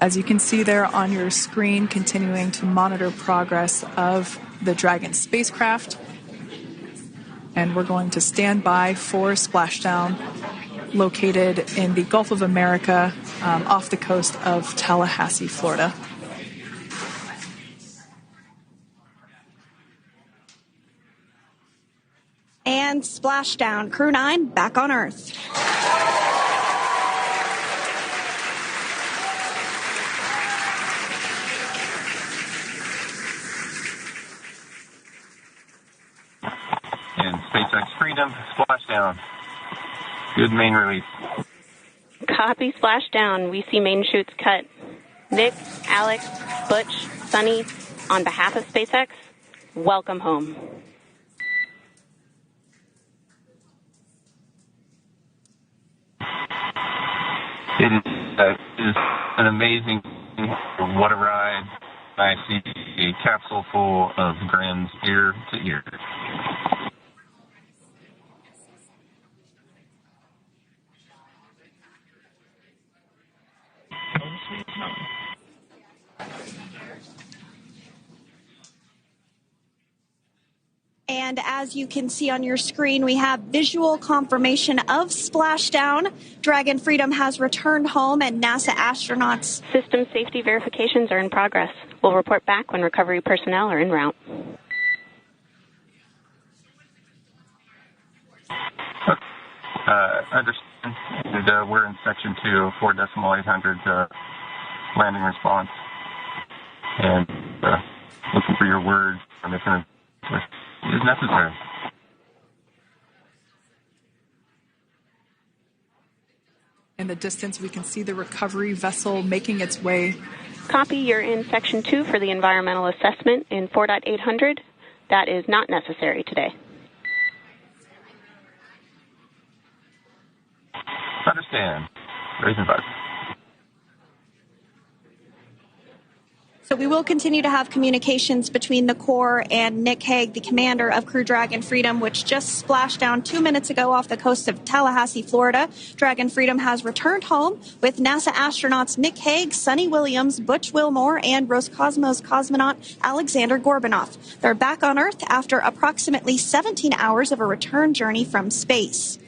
As you can see there on your screen, continuing to monitor progress of the Dragon spacecraft. And we're going to stand by for splashdown, located in the Gulf of America, off the coast of Tallahassee, Florida. And splashdown, Crew-9 back on Earth. And SpaceX Freedom, splashdown. Good main release. Copy, splashdown. We see main chutes cut. Nick, Alex, Butch, Sunny, on behalf of SpaceX, welcome home. It is an amazing, what a ride. I see a capsule full of grins ear to ear. And as you can see on your screen, we have visual confirmation of splashdown. Dragon Freedom has returned home, and NASA astronauts. System safety verifications are in progress. We'll report back when recovery personnel are en route. Understand. And, we're in section 2, 4.800 landing response. And looking for your word on if it is necessary. In the distance, we can see the recovery vessel making its way. Copy, you're in section 2 for the environmental assessment in 4.800. That is not necessary today. Understand. Raising button. So we will continue to have communications between the Corps and Nick Hague, the commander of Crew Dragon Freedom, which just splashed down 2 minutes ago off the coast of Tallahassee, Florida. Dragon Freedom has returned home with NASA astronauts Nick Hague, Sunny Williams, Butch Wilmore, and Roscosmos cosmonaut Alexander Gorbunov. They're back on Earth after approximately 17 hours of a return journey from space.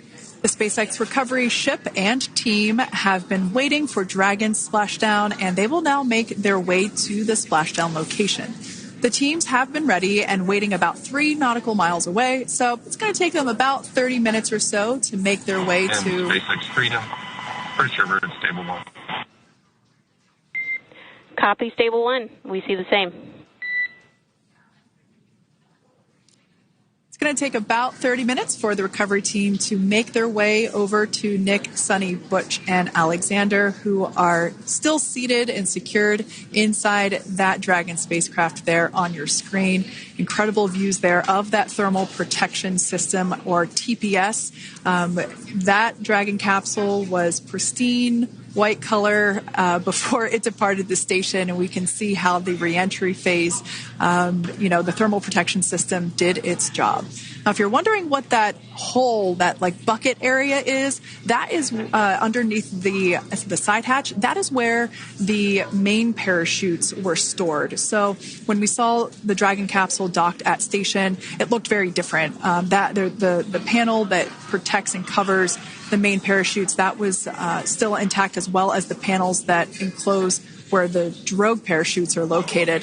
The SpaceX recovery ship and team have been waiting for Dragon's splashdown, and they will now make their way to the splashdown location. The teams have been ready and waiting about 3 nautical miles away, so it's going to take them about 30 minutes or so to make their way to SpaceX Freedom. Pretty sure we're in stable 1. Copy, stable 1. We see the same. It's going to take about 30 minutes for the recovery team to make their way over to Nick, Sunny, Butch, and Alexander, who are still seated and secured inside that Dragon spacecraft there on your screen. Incredible views there of that thermal protection system, or TPS. That Dragon capsule was pristine, white color before it departed the station, and we can see how the reentry phase, the thermal protection system did its job. Now, if you're wondering what that hole, that bucket area is, that is underneath the side hatch. That is where the main parachutes were stored. So when we saw the Dragon capsule docked at station, it looked very different. The panel that protects and covers the main parachutes, that was still intact, as well as the panels that enclose where the drogue parachutes are located.